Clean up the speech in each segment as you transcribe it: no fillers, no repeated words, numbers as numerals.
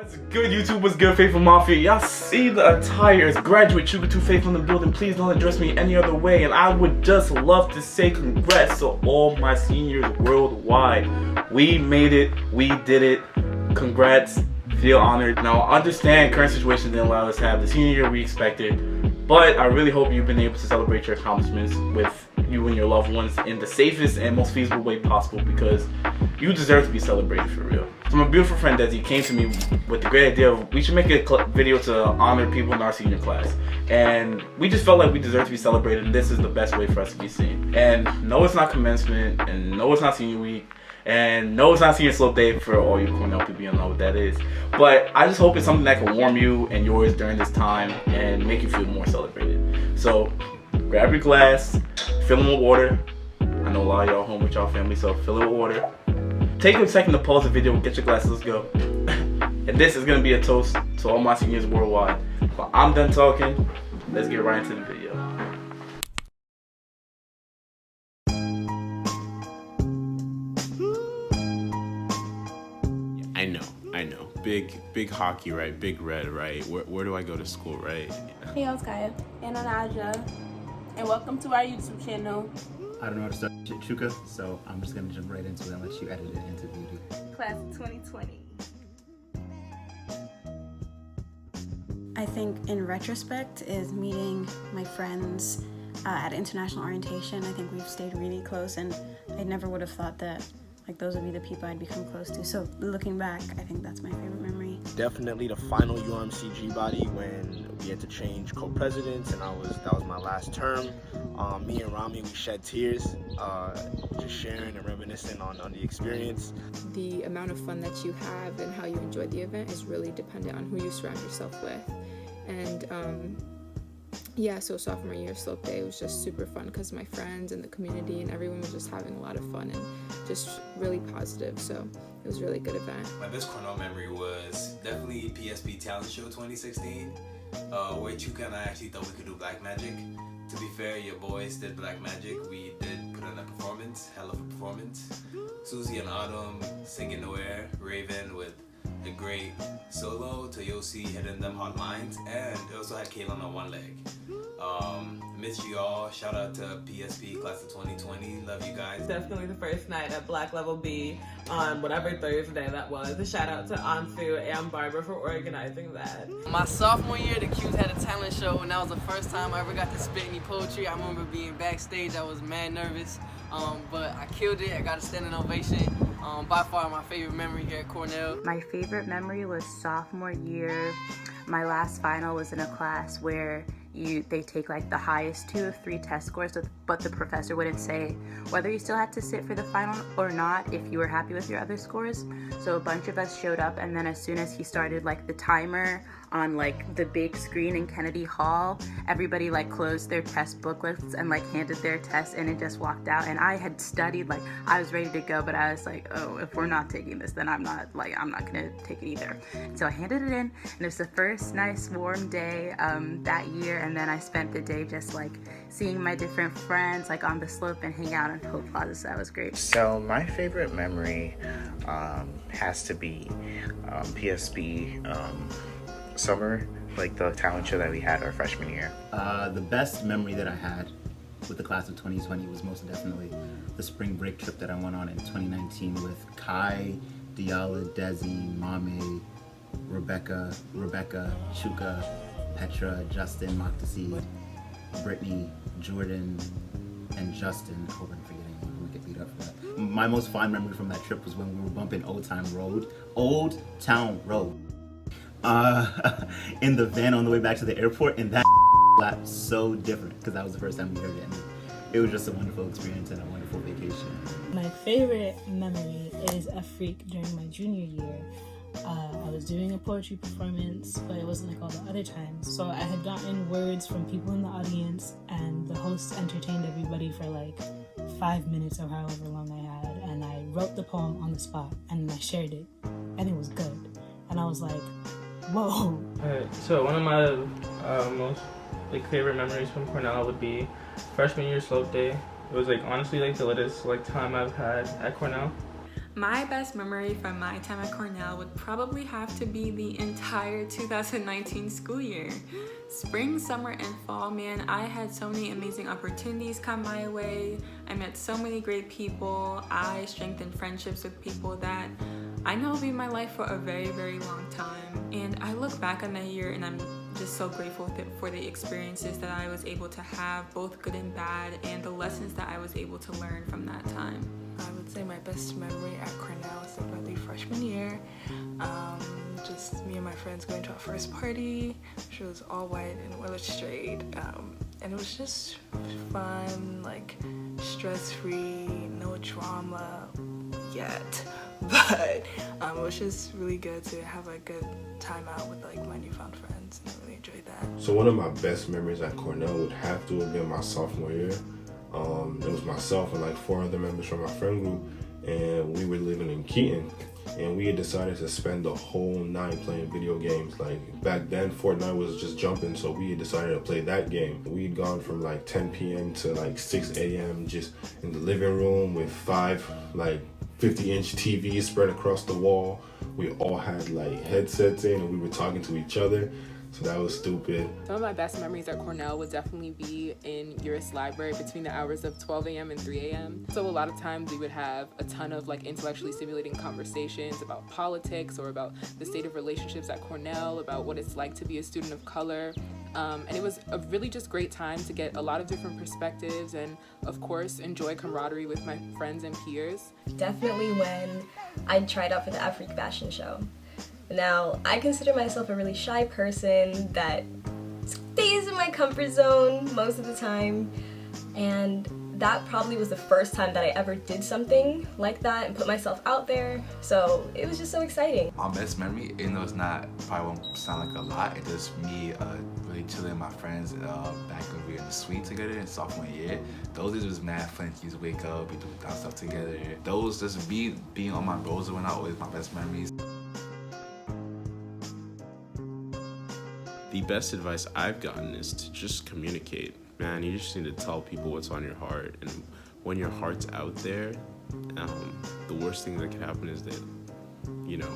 What's good, YouTube? What's good, Faithful Mafia? Y'all see the attire. It's Graduate Chuka 2 Faithful in the building. Please don't address me any other way. And I would just love to say congrats to all my seniors worldwide. We made it. We did it. Congrats. Feel honored. Now, I understand current situation didn't allow us to have the senior year we expected, but I really hope you've been able to celebrate your accomplishments with you and your loved ones in the safest and most feasible way possible, because you deserve to be celebrated for real. So my beautiful friend Desi came to me with the great idea of we should make a video to honor people in our senior class, and we just felt like we deserve to be celebrated, and this is the best way for us to be seen. And no, it's not commencement, and no, it's not senior week, and no, it's not senior slope day for all you Cornell people. You know what that is. But I just hope it's something that can warm you and yours during this time and make you feel more celebrated. So grab your glass, fill them with water. I know a lot of y'all home with y'all family, so fill it with water. Take a second to pause the video, get your glasses, let's go. And this is gonna be a toast to all my seniors worldwide. But I'm done talking, let's get right into the video. I know. Big hockey, right? Big red, right? Where do I go to school, right? Hey, I'm Kaya. And I'm Aja. And welcome to our YouTube channel. I don't know how to start Chuka, so I'm just gonna jump right into it and let you edit it into the video. Class of 2020. I think in retrospect is meeting my friends at international orientation. I think we've stayed really close, and I never would have thought that like those would be the people I'd become close to. So looking back, I think that's my favorite memory. Definitely the final UMCG body when we had to change co-presidents, and that was my last term. Me and Rami, we shed tears, just sharing and reminiscing on the experience. The amount of fun that you have and how you enjoy the event is really dependent on who you surround yourself with. And yeah, so sophomore year slope day was just super fun because my friends and the community and everyone was just having a lot of fun and just really positive. So it was a really good event. My best Cornell memory was definitely PSP Talent Show 2016, where Chuka and I actually thought we could do black magic. To be fair, your boys did black magic. We did put on a performance, hell of a performance. Susie and Autumn singing No Air, Raven with a great solo, Toyosi hitting them hot lines, and it also had Kaylin on one leg. Miss you all. Shout out to PSP Class of 2020. Love you guys. Definitely the first night at Black Level B on whatever Thursday that was. A shout out to Ansu and Barbara for organizing that. My sophomore year, the Q's had a talent show, and that was the first time I ever got to spit any poetry. I remember being backstage. I was mad nervous, but I killed it. I got a standing ovation. By far my favorite memory here at Cornell. My favorite memory was sophomore year. My last final was in a class where they take like the highest 2 of 3 test scores, but the professor wouldn't say whether you still had to sit for the final or not if you were happy with your other scores. So a bunch of us showed up, and then as soon as he started like the timer on like the big screen in Kennedy Hall, everybody like closed their test booklets and like handed their test in and just walked out. And I had studied, like I was ready to go, but I was like, oh, if we're not taking this, then I'm not gonna take it either. So I handed it in, and it was the first nice warm day that year. And then I spent the day just like seeing my different friends like on the slope and hang out on Hope Plaza. So that was great. So my favorite memory has to be PSB summer, like the talent show that we had our freshman year. The best memory that I had with the class of 2020 was most definitely the spring break trip that I went on in 2019 with Kai, Diala, Desi, Mame, Rebecca, Chuka, Petra, Justin, Moktasi, Brittany, Jordan, and Justin. I hope I'm forgetting anyone. I'm gonna get beat up for that. My most fond memory from that trip was when we were bumping Old Town Road, in the van on the way back to the airport, and that slapped so different because that was the first time we heard it. And it was just a wonderful experience and a wonderful vacation. My favorite memory is a freak during my junior year. I was doing a poetry performance, but it wasn't like all the other times. So I had gotten words from people in the audience, and the host entertained everybody for like 5 minutes or however long I had. And I wrote the poem on the spot, and I shared it, and it was good. And I was like, whoa. Alright, so one of my most favorite memories from Cornell would be freshman year slope day. It was honestly the latest time I've had at Cornell. My best memory from my time at Cornell would probably have to be the entire 2019 school year. Spring, summer, and fall, man, I had so many amazing opportunities come my way. I met so many great people. I strengthened friendships with people that I know will be in my life for a very, very long time. And I look back on that year and I'm just so grateful for the experiences that I was able to have, both good and bad, and the lessons that I was able to learn from that time. I would say my best memory at Cornell was definitely freshman year. Just me and my friends going to our first party, which was all white and well straight. And it was just fun, like stress-free, no drama yet. But it was just really good to have a good time out with like my newfound friends, and I really enjoyed that. So one of my best memories at Cornell would have to have been my sophomore year. It was myself and like 4 other members from my friend group, and we were living in Keaton, and we had decided to spend the whole night playing video games. Like back then Fortnite was just jumping, so we had decided to play that game. We had gone from like 10 p.m. to like 6 a.m. just in the living room with 5 like 50-inch TVs spread across the wall. We all had like headsets in and we were talking to each other. So that was stupid. Some of my best memories at Cornell would definitely be in Uris Library between the hours of 12 a.m. and 3 a.m. So a lot of times we would have a ton of like intellectually stimulating conversations about politics or about the state of relationships at Cornell, about what it's like to be a student of color. And it was a really just great time to get a lot of different perspectives and, of course, enjoy camaraderie with my friends and peers. Definitely when I tried out for the Afrique fashion show. Now, I consider myself a really shy person that stays in my comfort zone most of the time, and that probably was the first time that I ever did something like that and put myself out there, so it was just so exciting. My best memory, even though it's not, probably won't sound like a lot, it's just me really chilling with my friends back when we were in the suite together in sophomore year. Those days was mad fun. You just wake up, we do that stuff together. Those, just being on my bros were not always my best memories. The best advice I've gotten is to just communicate. Man, you just need to tell people what's on your heart. And when your heart's out there, the worst thing that can happen is that, you know,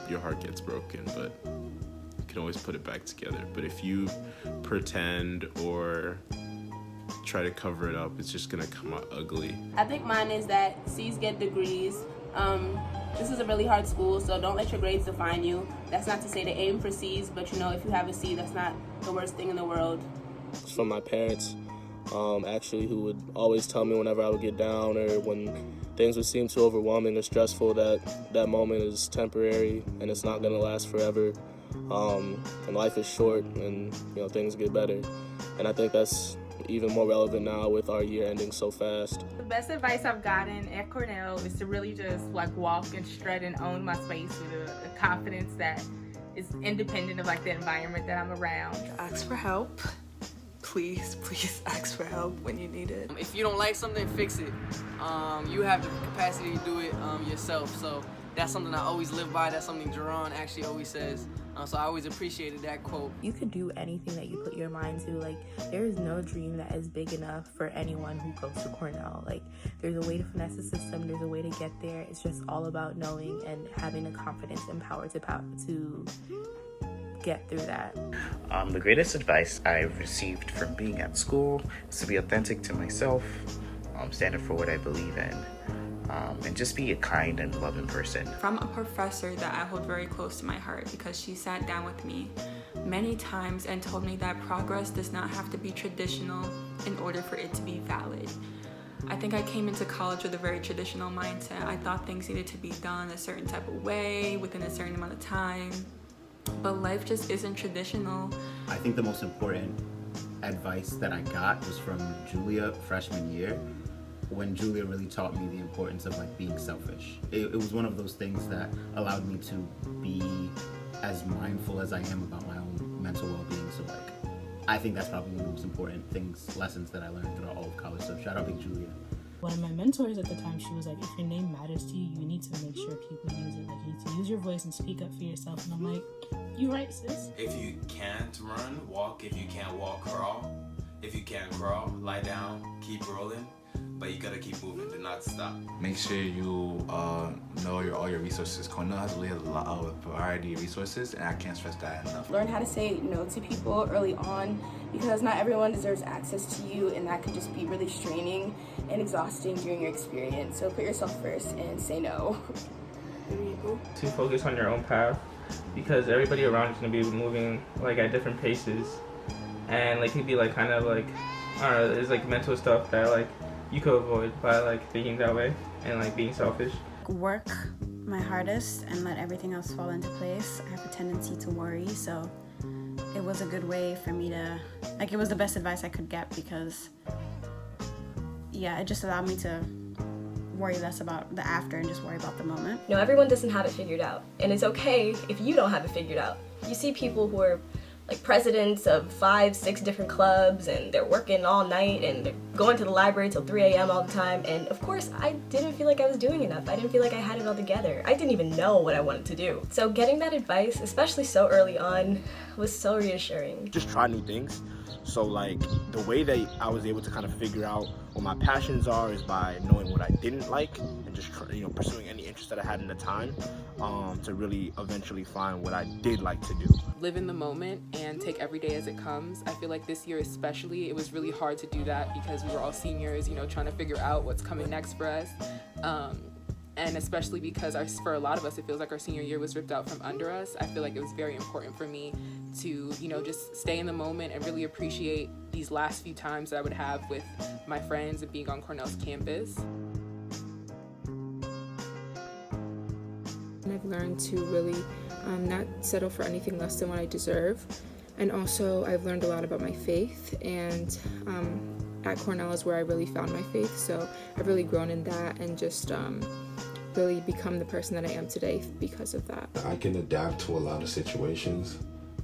your heart gets broken, but you can always put it back together. But if you pretend or try to cover it up, it's just gonna come out ugly. I think mine is that C's get degrees. This is a really hard school, so don't let your grades define you. That's not to say to aim for C's, but you know, if you have a C, that's not the worst thing in the world. It's from my parents, actually, who would always tell me whenever I would get down or when things would seem too overwhelming or stressful that moment is temporary and it's not gonna last forever. And life is short and, you know, things get better. And I think that's even more relevant now with our year ending so fast. The best advice I've gotten at Cornell is to really just like walk and strut and own my space with a confidence that is independent of like the environment that I'm around. Ask for help. Please ask for help when you need it. If you don't like something, fix it. You have the capacity to do it yourself. So that's something I always live by. That's something Jerron actually always says. So I always appreciated that quote. You could do anything that you put your mind to. Like, there is no dream that is big enough for anyone who goes to Cornell. Like, there's a way to finesse the system. There's a way to get there. It's just all about knowing and having the confidence and power to get through that. The greatest advice I've received from being at school is to be authentic to myself, stand up for what I believe in, and just be a kind and loving person. From a professor that I hold very close to my heart, because she sat down with me many times and told me that progress does not have to be traditional in order for it to be valid. I think I came into college with a very traditional mindset. I thought things needed to be done a certain type of way within a certain amount of time, but life just isn't traditional. I think the most important advice that I got was from Julia freshman year, when Julia really taught me the importance of like being selfish. It was one of those things that allowed me to be as mindful as I am about my own mental well-being. So like, I think that's probably one of the most important lessons that I learned throughout all of college. So shout out Big Julia. One of my mentors at the time, she was like, if your name matters to you, you need to make sure people use it. Like, you need to use your voice and speak up for yourself. And I'm like, you right, sis. If you can't run, walk. If you can't walk, crawl. If you can't crawl, lie down, keep rolling. but you gotta keep moving. Do not stop. Make sure you know all your resources. Cornell has really a lot of variety of resources, and I can't stress that enough. Learn how to say no to people early on, because not everyone deserves access to you, and that can just be really straining and exhausting during your experience. So put yourself first and say no. To focus on your own path, because everybody around you is gonna be moving like at different paces, and like you'd be like kind of like, I don't know, there's like mental stuff that like you could avoid by like thinking that way and like being selfish. Work my hardest and let everything else fall into place. I have a tendency to worry, so it was a good way for me to, like, it was the best advice I could get, because yeah, it just allowed me to worry less about the after and just worry about the moment. You know, everyone doesn't have it figured out, and it's okay if you don't have it figured out. You see people who are like presidents of 5-6 different clubs, and they're working all night and they're going to the library till 3 a.m. all the time, and of course I didn't feel like I was doing enough. I didn't feel like I had it all together. I didn't even know what I wanted to do. So getting that advice, especially so early on, was so reassuring. Just try new things. So like the way that I was able to kind of figure out what my passions are is by knowing what I didn't like and just pursuing any interest that I had in the time to really eventually find what I did like to do. Live in the moment and take every day as it comes. I feel like this year especially, it was really hard to do that because we were all seniors, trying to figure out what's coming next for us. And especially because for a lot of us, it feels like our senior year was ripped out from under us. I feel like it was very important for me to, just stay in the moment and really appreciate these last few times that I would have with my friends and being on Cornell's campus. And I've learned to really not settle for anything less than what I deserve. And also I've learned a lot about my faith, and at Cornell is where I really found my faith. So I've really grown in that and just really become the person that I am today because of that. I can adapt to a lot of situations.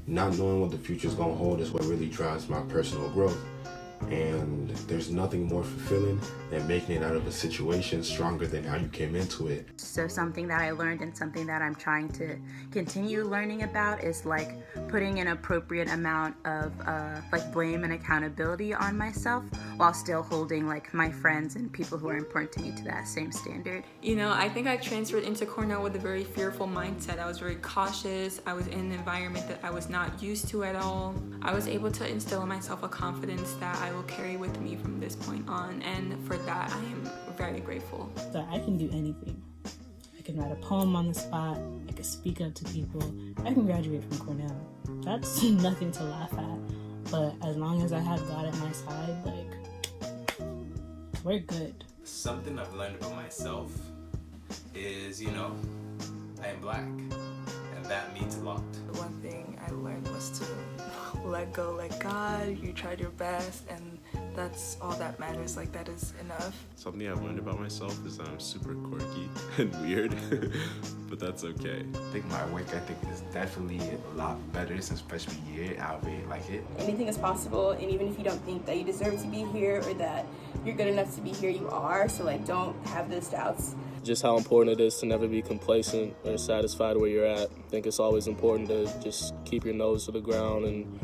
Not knowing what the future is going to hold is what really drives my personal growth. And there's nothing more fulfilling than making it out of a situation stronger than how you came into it. So something that I learned and something that I'm trying to continue learning about is like putting an appropriate amount of like blame and accountability on myself while still holding like my friends and people who are important to me to that same standard. I think I transferred into Cornell with a very fearful mindset. I was very cautious. I was in an environment that I was not used to at all. I was able to instill in myself a confidence that I will carry with me from this point on, and for that I am very grateful. That I can do anything. I can write a poem on the spot, I can speak up to people, I can graduate from Cornell. That's nothing to laugh at, but as long as I have God at my side, like, we're good. Something I've learned about myself is, I am black, and that means a lot. One thing I learned was to let go, let God. You tried your best, and that's all that matters. Like, that is enough. Something I've learned about myself is that I'm super quirky and weird, but that's okay. I think my work ethic is definitely a lot better since freshman year. I really like it. Anything is possible, and even if you don't think that you deserve to be here or that you're good enough to be here, you are. So like, don't have those doubts. Just how important it is to never be complacent or satisfied where you're at. I think it's always important to just keep your nose to the ground and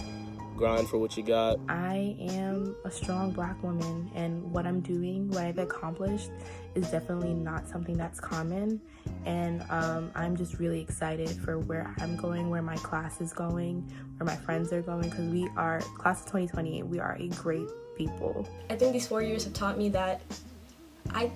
grind for what you got. I am a strong black woman, and what I'm doing, what I've accomplished, is definitely not something that's common. And I'm just really excited for where I'm going, where my class is going, where my friends are going, because we are, class of 2020, we are a great people. I think these 4 years have taught me that I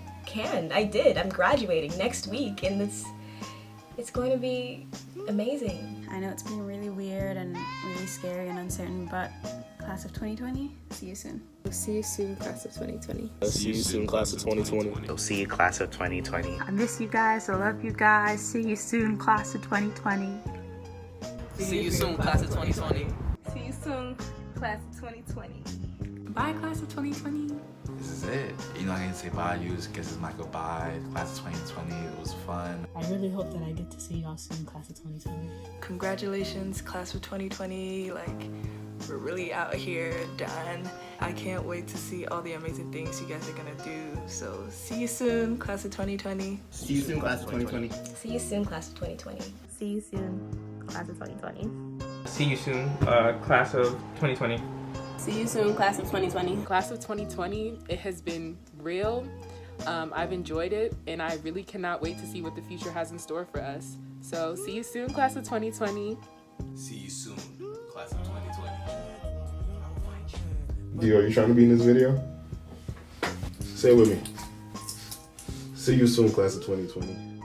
did. I'm graduating next week, and it's going to be amazing. I know it's been really weird and really scary and uncertain, but class of 2020, see you soon. See you soon, class of 2020. See you soon, class of 2020. We'll see you, class of 2020. I miss you guys. I love you guys. See you soon, class of 2020. See you soon, class of 2020. See you soon, class of 2020. Bye, class of 2020. This is it. I can say bye. You just guess it's my goodbye. Class of 2020, it was fun. I really hope that I get to see y'all soon, class of 2020. Congratulations, class of 2020. Like, we're really out here, done. I can't wait to see all the amazing things you guys are gonna do. So see you soon, class of 2020. See you soon, class of 2020. See you soon, class of 2020. See you soon, class of 2020. See you soon, class of 2020. See you soon, class of 2020. Class of 2020, it has been real. I've enjoyed it, and I really cannot wait to see what the future has in store for us. So see you soon, class of 2020. See you soon, class of 2020. Dio, are you trying to be in this video? Say it with me. See you soon, class of 2020.